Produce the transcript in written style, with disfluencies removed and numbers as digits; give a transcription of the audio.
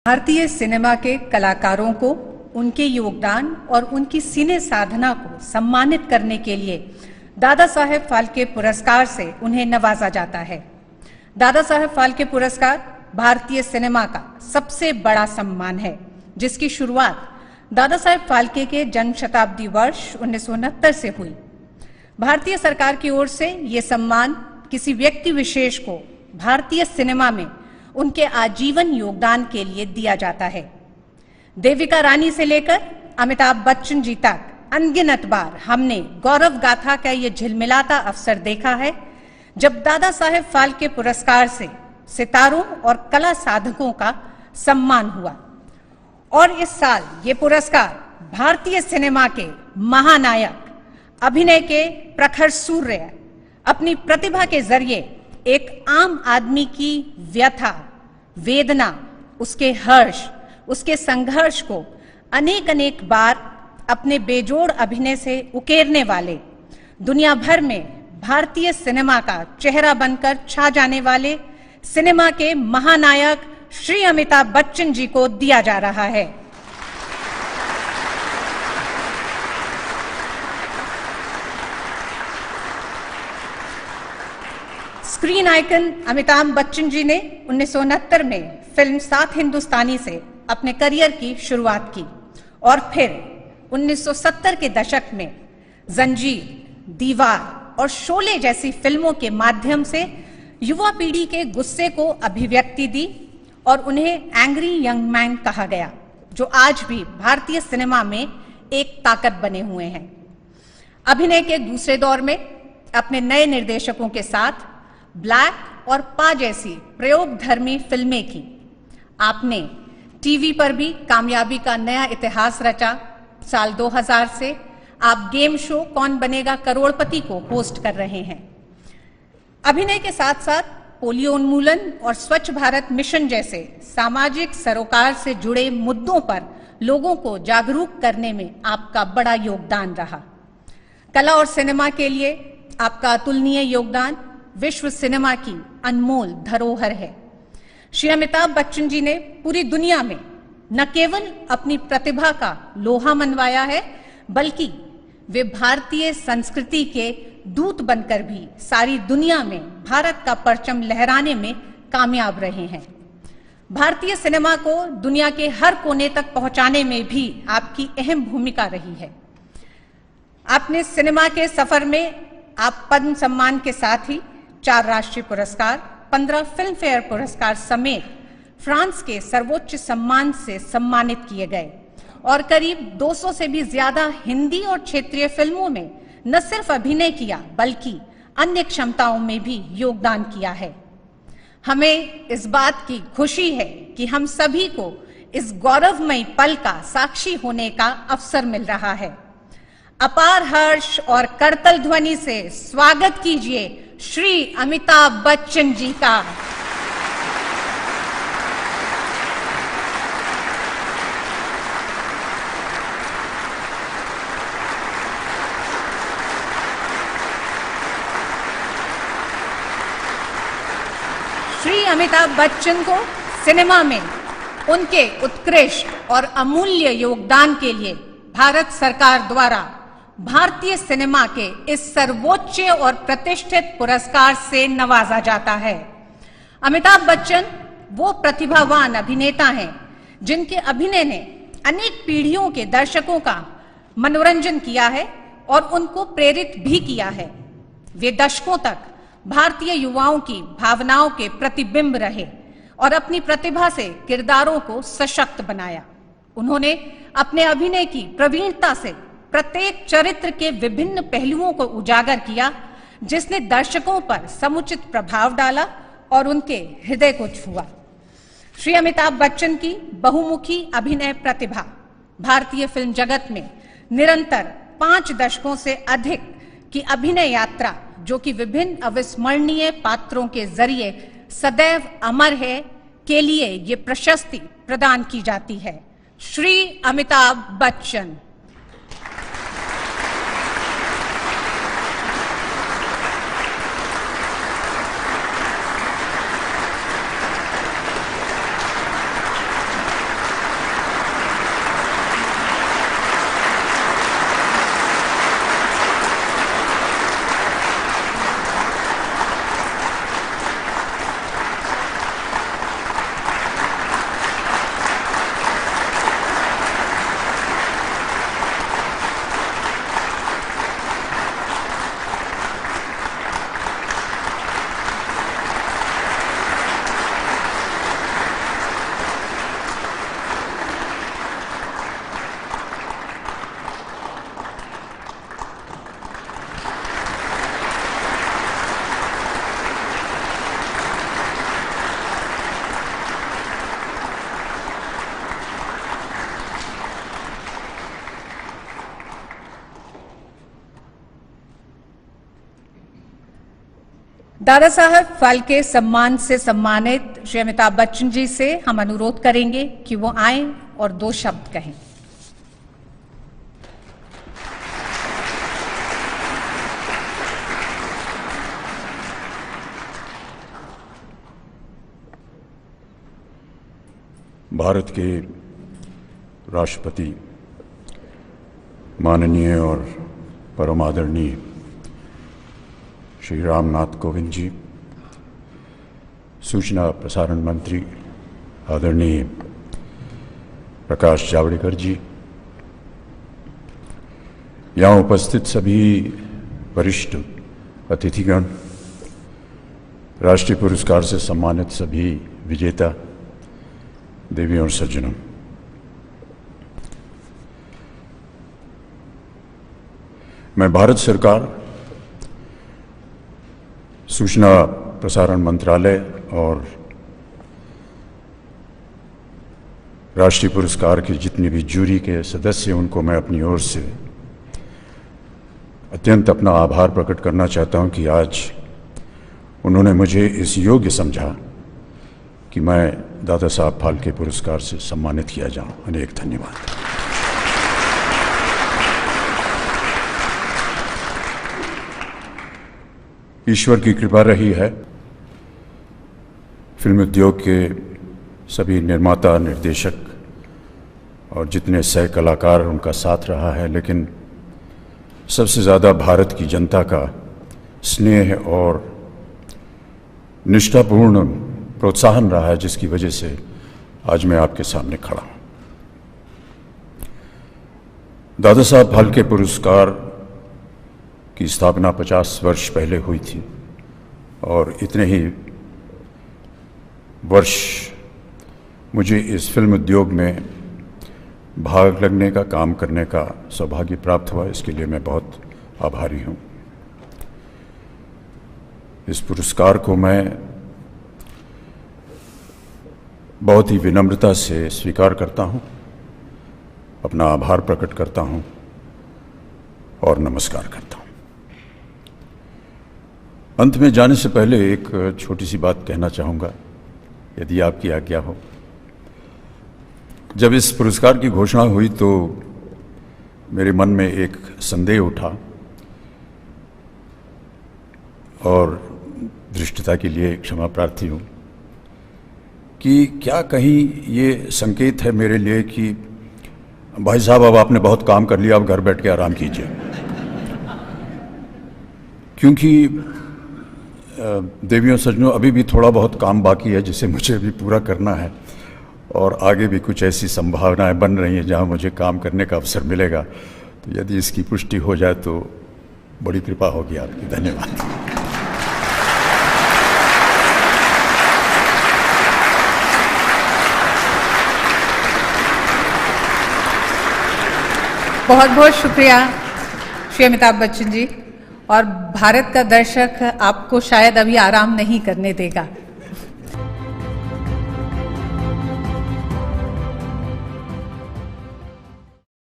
भारतीय सिनेमा के कलाकारों को उनके योगदान और उनकी सिने साधना को सम्मानित करने के लिए दादा साहेब फाल्के पुरस्कार से उन्हें नवाजा जाता है। दादा साहेब फाल्के पुरस्कार भारतीय सिनेमा का सबसे बड़ा सम्मान है, जिसकी शुरुआत दादा साहेब फाल्के के जन्म शताब्दी वर्ष 1969 से हुई। भारतीय सरकार की ओर से ये सम्मान किसी व्यक्ति विशेष को भारतीय सिनेमा में उनके आजीवन योगदान के लिए दिया जाता है। देविका रानी से लेकर अमिताभ बच्चन जी तक अनगिनत बार हमने गौरव गाथा का ये झिलमिलाता अवसर देखा है, जब दादा साहेब फाल्के पुरस्कार से सितारों और कला साधकों का सम्मान हुआ। और इस साल ये पुरस्कार भारतीय सिनेमा के महानायक, अभिनय के प्रखर सूर्य, अपनी प्रतिभा के जरिए एक आम आदमी की व्यथा, वेदना, उसके हर्ष, उसके संघर्ष को अनेक अनेक बार अपने बेजोड़ अभिनय से उकेरने वाले, दुनिया भर में भारतीय सिनेमा का चेहरा बनकर छा जाने वाले सिनेमा के महानायक श्री अमिताभ बच्चन जी को दिया जा रहा है। स्क्रीन आइकन अमिताभ बच्चन जी ने 1969 में फिल्म सात हिंदुस्तानी से अपने करियर की शुरुआत की और फिर 1970 के दशक में जंजीर, दीवार और शोले जैसी फिल्मों के माध्यम से युवा पीढ़ी के गुस्से को अभिव्यक्ति दी और उन्हें एंग्री यंग मैन कहा गया, जो आज भी भारतीय सिनेमा में एक ताकत बने हुए हैं। अभिनय के दूसरे दौर में अपने नए निर्देशकों के साथ ब्लैक और पा जैसी प्रयोगधर्मी फिल्में की। आपने टीवी पर भी कामयाबी का नया इतिहास रचा। साल 2000 से आप गेम शो कौन बनेगा करोड़पति को होस्ट कर रहे हैं। अभिनय के साथ साथ पोलियो उन्मूलन और स्वच्छ भारत मिशन जैसे सामाजिक सरोकार से जुड़े मुद्दों पर लोगों को जागरूक करने में आपका बड़ा योगदान रहा। कला और सिनेमा के लिए आपका अतुलनीय योगदान विश्व सिनेमा की अनमोल धरोहर है। श्री अमिताभ बच्चन जी ने पूरी दुनिया में न केवल अपनी प्रतिभा का लोहा मनवाया है, बल्कि वे भारतीय संस्कृति के दूत बनकर भी सारी दुनिया में भारत का परचम लहराने में कामयाब रहे हैं। भारतीय सिनेमा को दुनिया के हर कोने तक पहुंचाने में भी आपकी अहम भूमिका रही है। आपने सिनेमा के सफर में आप पद्म सम्मान के साथ ही 4 राष्ट्रीय पुरस्कार, 15 फिल्म फेयर पुरस्कार समेत फ्रांस के सर्वोच्च सम्मान से सम्मानित किए गए और करीब 200 से भी ज्यादा हिंदी और क्षेत्रीय फिल्मों में न सिर्फ अभिनय किया, बल्कि अन्य क्षमताओं में भी योगदान किया है। हमें इस बात की खुशी है कि हम सभी को इस गौरवमयी पल का साक्षी होने का अवसर मिल रहा है। अपार हर्ष और करतल ध्वनि से स्वागत कीजिए श्री अमिताभ बच्चन जी का। श्री अमिताभ बच्चन को सिनेमा में उनके उत्कृष्ट और अमूल्य योगदान के लिए भारत सरकार द्वारा भारतीय सिनेमा के इस सर्वोच्च और प्रतिष्ठित पुरस्कार से नवाजा जाता है। अमिताभ बच्चन वो प्रतिभावान अभिनेता हैं जिनके अभिनय ने अनेक पीढ़ियों के दर्शकों का मनोरंजन किया है और उनको प्रेरित भी किया है। वे दशकों तक भारतीय युवाओं की भावनाओं के प्रतिबिंब रहे और अपनी प्रतिभा से किरदारों को सशक्त बनाया। उन्होंने अपने अभिनय की प्रवीणता से प्रत्येक चरित्र के विभिन्न पहलुओं को उजागर किया, जिसने दर्शकों पर समुचित प्रभाव डाला और उनके हृदय को छुआ। श्री अमिताभ बच्चन की बहुमुखी अभिनय प्रतिभा भारतीय फिल्म जगत में निरंतर 5 दशकों से अधिक की अभिनय यात्रा, जो कि विभिन्न अविस्मरणीय पात्रों के जरिए सदैव अमर है, के लिए ये प्रशस्ति प्रदान की जाती है। श्री अमिताभ बच्चन। दादा साहब फाल्के सम्मान से सम्मानित श्री अमिताभ बच्चन जी से हम अनुरोध करेंगे कि वो आएं और 2 शब्द कहें। भारत के राष्ट्रपति माननीय और परम आदरणीय श्री रामनाथ कोविंद जी, सूचना प्रसारण मंत्री आदरणीय प्रकाश जावड़ेकर जी, यहाँ उपस्थित सभी वरिष्ठ अतिथिगण, राष्ट्रीय पुरस्कार से सम्मानित सभी विजेता, देवियों और सज्जनों, मैं भारत सरकार, सूचना प्रसारण मंत्रालय और राष्ट्रीय पुरस्कार के जितने भी जूरी के सदस्य, उनको मैं अपनी ओर से अत्यंत अपना आभार प्रकट करना चाहता हूं कि आज उन्होंने मुझे इस योग्य समझा कि मैं दादा साहब फाल्के पुरस्कार से सम्मानित किया जाऊं। अनेक धन्यवाद। ईश्वर की कृपा रही है, फिल्म उद्योग के सभी निर्माता, निर्देशक और जितने सह कलाकार, उनका साथ रहा है, लेकिन सबसे ज़्यादा भारत की जनता का स्नेह और निष्ठापूर्ण प्रोत्साहन रहा है, जिसकी वजह से आज मैं आपके सामने खड़ा हूं। दादा साहब फाल्के पुरस्कार की स्थापना 50 वर्ष पहले हुई थी और इतने ही वर्ष मुझे इस फिल्म उद्योग में भाग लगने का, काम करने का सौभाग्य प्राप्त हुआ। इसके लिए मैं बहुत आभारी हूं। इस पुरस्कार को मैं बहुत ही विनम्रता से स्वीकार करता हूं, अपना आभार प्रकट करता हूं और नमस्कार करता हूं। अंत में जाने से पहले एक छोटी सी बात कहना चाहूँगा, यदि आपकी आज्ञा हो। जब इस पुरस्कार की घोषणा हुई तो मेरे मन में एक संदेह उठा और धृष्टता के लिए क्षमा प्रार्थी हूँ कि क्या कहीं ये संकेत है मेरे लिए कि भाई साहब अब आपने बहुत काम कर लिया, अब घर बैठ के आराम कीजिए। क्योंकि देवियों सज्जनों, अभी भी थोड़ा बहुत काम बाकी है जिसे मुझे भी पूरा करना है और आगे भी कुछ ऐसी संभावनाएं बन रही हैं जहां मुझे काम करने का अवसर मिलेगा। तो यदि इसकी पुष्टि हो जाए तो बड़ी कृपा होगी आपकी। धन्यवाद। बहुत बहुत शुक्रिया श्री अमिताभ बच्चन जी। और भारत का दर्शक आपको शायद अभी आराम नहीं करने देगा।